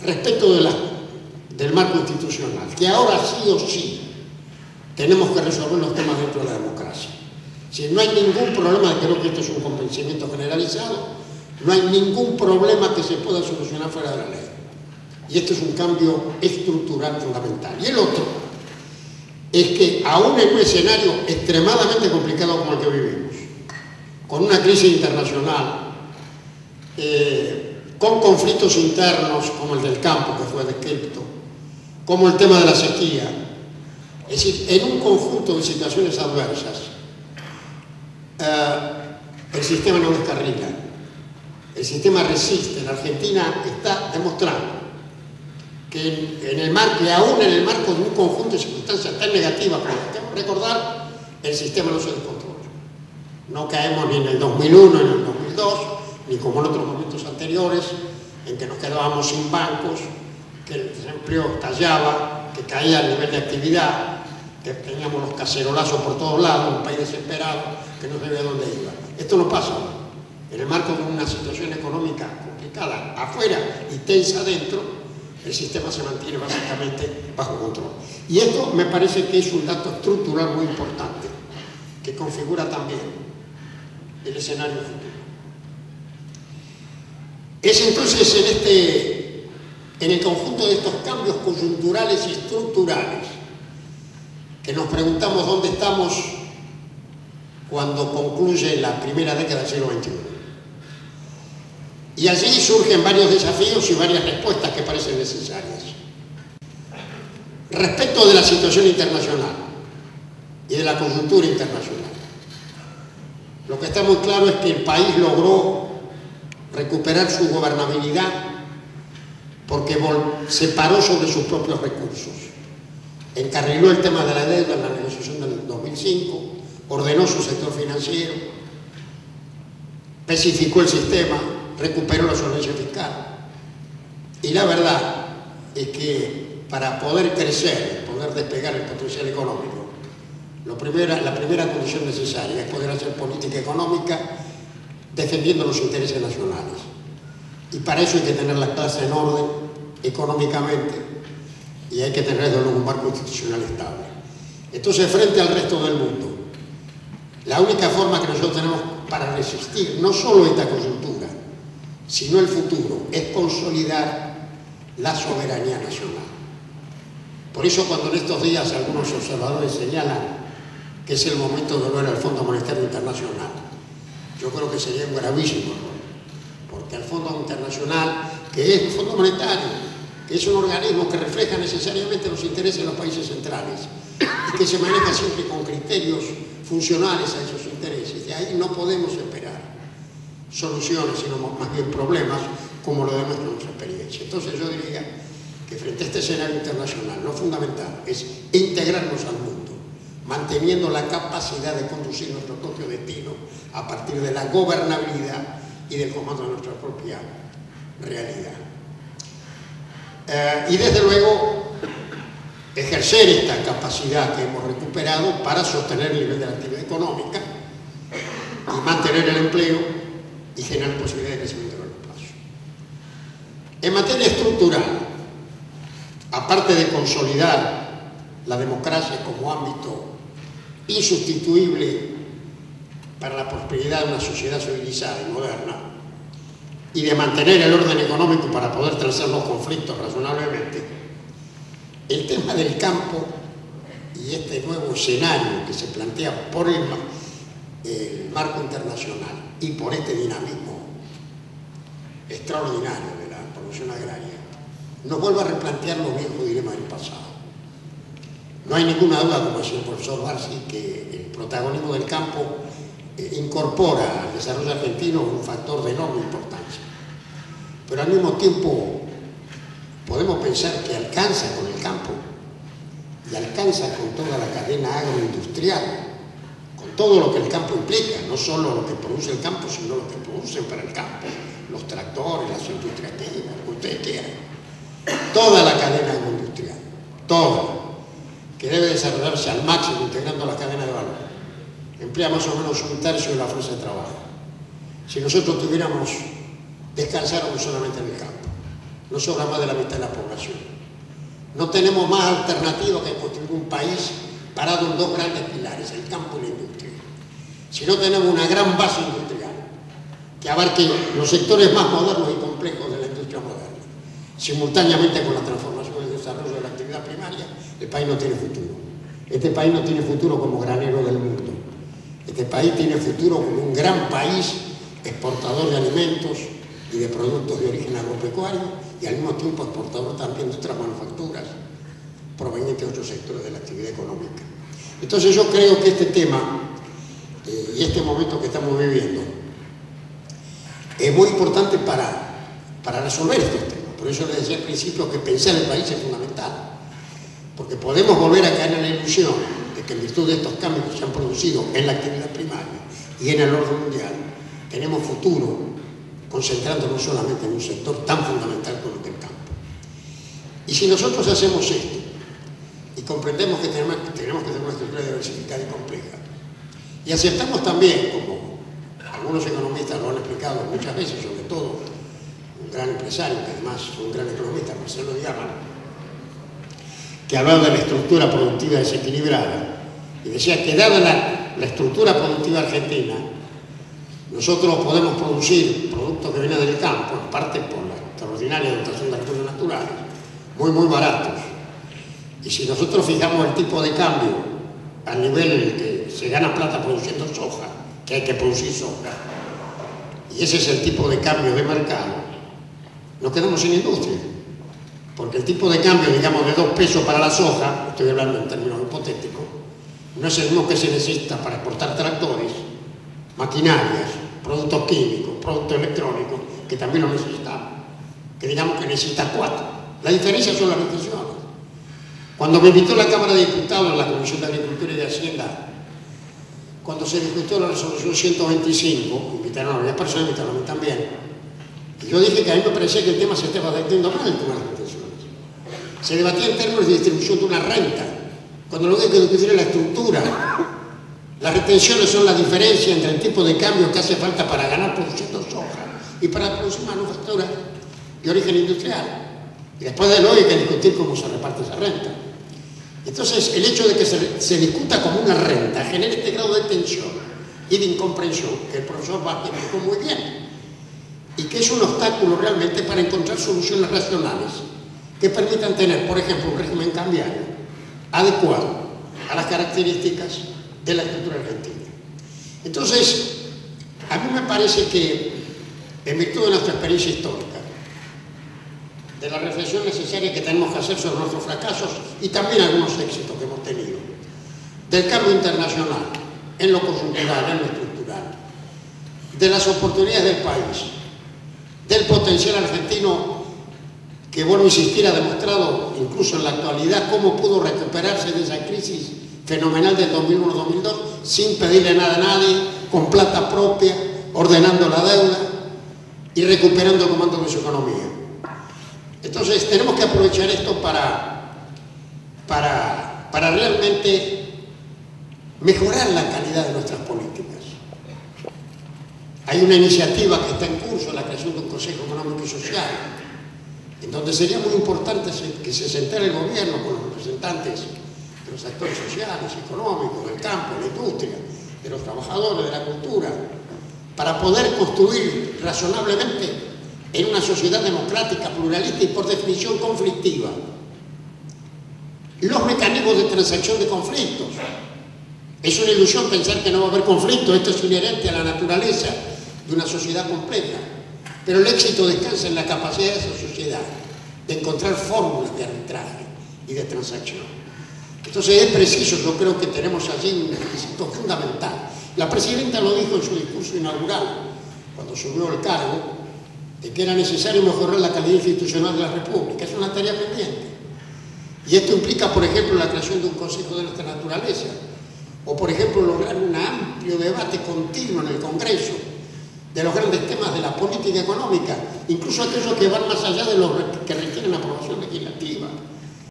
respecto del marco institucional, que ahora sí o sí tenemos que resolver los temas dentro de la democracia. Si no hay ningún problema, creo que esto es un convencimiento generalizado, no hay ningún problema que se pueda solucionar fuera de la ley. Y esto es un cambio estructural fundamental. Y el otro es que aún en un escenario extremadamente complicado como el que vivimos, con una crisis internacional, con conflictos internos como el del campo que fue descrito, como el tema de la sequía, es decir, en un conjunto de situaciones adversas, el sistema no descarrila, el sistema resiste. La Argentina está demostrando que aún en el marco de un conjunto de circunstancias tan negativas como las que tenemos que recordar, el sistema no se descontrola. No caemos ni en el 2001, ni en el 2002, ni como en otros momentos anteriores, en que nos quedábamos sin bancos, que el desempleo estallaba, que caía el nivel de actividad, que teníamos los cacerolazos por todos lados, un país desesperado que no sabía dónde iba. Esto no pasa ahora. En el marco de una situación económica complicada afuera y tensa adentro, el sistema se mantiene básicamente bajo control. Y esto me parece que es un dato estructural muy importante, que configura también el escenario futuro. Es entonces en el conjunto de estos cambios coyunturales y estructurales que nos preguntamos dónde estamos cuando concluye la primera década del siglo XXI. Y allí surgen varios desafíos y varias respuestas que parecen necesarias. Respecto de la situación internacional y de la coyuntura internacional, lo que está muy claro es que el país logró recuperar su gobernabilidad porque se paró sobre sus propios recursos. Encarriló el tema de la deuda en la negociación del 2005, ordenó su sector financiero, especificó el sistema, recuperó la solvencia fiscal. Y la verdad es que para poder crecer, poder despegar el potencial económico, la primera condición necesaria es poder hacer política económica defendiendo los intereses nacionales. Y para eso hay que tener la clase en orden económicamente y hay que tener desde luego un marco institucional estable. Entonces, frente al resto del mundo, la única forma que nosotros tenemos para resistir no solo esta coyuntura, sino el futuro, es consolidar la soberanía nacional. Por eso cuando en estos días algunos observadores señalan que es el momento de volver al Fondo Monetario Internacional, yo creo que sería un gravísimo error, porque el Fondo Internacional, que es un Fondo Monetario, que es un organismo que refleja necesariamente los intereses de los países centrales y que se maneja siempre con criterios funcionales a esos intereses, de ahí no podemos esperar soluciones, sino más bien problemas, como lo demuestra nuestra experiencia. Entonces yo diría que frente a este escenario internacional, lo fundamental es integrarnos al mundo, manteniendo la capacidad de conducir nuestro propio destino a partir de la gobernabilidad y del comando de nuestra propia realidad. Y desde luego ejercer esta capacidad que hemos recuperado para sostener el nivel de la actividad económica y mantener el empleo y generar posibilidades de crecimiento a largo plazo. En materia estructural, aparte de consolidar la democracia como ámbito insustituible para la prosperidad de una sociedad civilizada y moderna, y de mantener el orden económico para poder trazar los conflictos razonablemente, el tema del campo y este nuevo escenario que se plantea por el marco internacional y por este dinamismo extraordinario de la producción agraria, nos vuelve a replantear los viejos dilemas del pasado. No hay ninguna duda, como decía el profesor Barsi, que el protagonismo del campo incorpora al desarrollo argentino un factor de enorme importancia. Pero al mismo tiempo podemos pensar que alcanza con el campo y alcanza con toda la cadena agroindustrial, con todo lo que el campo implica, no solo lo que produce el campo, sino lo que producen para el campo, los tractores, las industrias químicas, lo que ustedes quieran. Toda la cadena agroindustrial, toda, que debe desarrollarse al máximo integrando la cadena de valor, emplea más o menos un tercio de la fuerza de trabajo. Si nosotros tuviéramos descansáramos solamente en el campo, no sobra más de la mitad de la población. No tenemos más alternativa que construir un país parado en dos grandes pilares, el campo y la industria. Si no tenemos una gran base industrial que abarque los sectores más modernos y complejos de la industria moderna, simultáneamente con la transformación y el desarrollo de la actividad primaria, el país no tiene futuro. Este país no tiene futuro como granero del mundo. Este país tiene futuro como un gran país exportador de alimentos y de productos de origen agropecuario y al mismo tiempo exportador también de otras manufacturas provenientes de otros sectores de la actividad económica. Entonces yo creo que este tema y este momento que estamos viviendo es muy importante para resolver estos temas. Por eso les decía al principio que pensar el país es fundamental, porque podemos volver a caer en la ilusión de que en virtud de estos cambios que se han producido en la actividad primaria y en el orden mundial, tenemos futuro concentrándonos solamente en un sector tan fundamental como el del campo. Y si nosotros hacemos esto y comprendemos que tenemos que tener una estructura diversificada y compleja, y aceptamos también, como algunos economistas lo han explicado muchas veces, sobre todo un gran empresario, que además fue un gran economista, Marcelo Diamant, que hablaba de la estructura productiva desequilibrada, y decía que dada la estructura productiva argentina, nosotros podemos producir productos que vienen del campo, en parte por la extraordinaria dotación de recursos naturales, muy baratos. Y si nosotros fijamos el tipo de cambio al nivel en el que se gana plata produciendo soja, que hay que producir soja, y ese es el tipo de cambio de mercado, nos quedamos sin industria. Porque el tipo de cambio, digamos, de 2 pesos para la soja, estoy hablando en términos hipotéticos, no es el mismo que se necesita para exportar tractores, maquinarias, productos químicos, productos electrónicos, que también lo necesitamos, que digamos que necesita 4. La diferencia son las retenciones. Cuando me invitó la Cámara de Diputados en la Comisión de Agricultura y de Hacienda, cuando se discutió la resolución 125, invitaron a varias personas, invitaron a mí también, y yo dije que a mí me parecía que el tema se estaba debatiendo mal, el tema de las retenciones. Se debatía en términos de distribución de una renta, cuando lo que hay que discutir es la estructura. Las retenciones son la diferencia entre el tipo de cambio que hace falta para ganar produciendo soja y para producir manufacturas de origen industrial. Y después de luego hay que discutir cómo se reparte esa renta. Entonces, el hecho de que se discuta como una renta genera este grado de tensión y de incomprensión que el profesor Vázquez explicó muy bien, y que es un obstáculo realmente para encontrar soluciones racionales que permitan tener, por ejemplo, un régimen cambiario adecuado a las características de la estructura argentina. Entonces, a mí me parece que, en virtud de nuestra experiencia histórica, de la reflexión necesaria que tenemos que hacer sobre nuestros fracasos y también algunos éxitos que hemos tenido, del cambio internacional, en lo coyuntural, en lo estructural, de las oportunidades del país, del potencial argentino que, vuelvo a insistir, ha demostrado incluso en la actualidad cómo pudo recuperarse de esa crisis fenomenal del 2001-2002 sin pedirle nada a nadie, con plata propia, ordenando la deuda y recuperando el comando de su economía. Entonces tenemos que aprovechar esto para realmente mejorar la calidad de nuestras políticas. Hay una iniciativa que está en curso, la creación de un Consejo Económico y Social, en donde sería muy importante que se sentara el gobierno con los representantes de los actores sociales, económicos, del campo, de la industria, de los trabajadores, de la cultura, para poder construir razonablemente en una sociedad democrática, pluralista y por definición conflictiva los mecanismos de transacción de conflictos. Es una ilusión pensar que no va a haber conflicto, esto es inherente a la naturaleza de una sociedad compleja, pero el éxito descansa en la capacidad de esa sociedad de encontrar fórmulas de arbitraje y de transacción. Entonces es preciso, yo creo que tenemos allí un requisito fundamental. La presidenta lo dijo en su discurso inaugural, cuando subió al cargo, de que era necesario mejorar la calidad institucional de la República. Es una tarea pendiente. Y esto implica, por ejemplo, la creación de un Consejo de nuestra naturaleza, o, por ejemplo, lograr un amplio debate continuo en el Congreso de los grandes temas de la política económica, incluso aquellos que van más allá de los que requieren aprobación legislativa,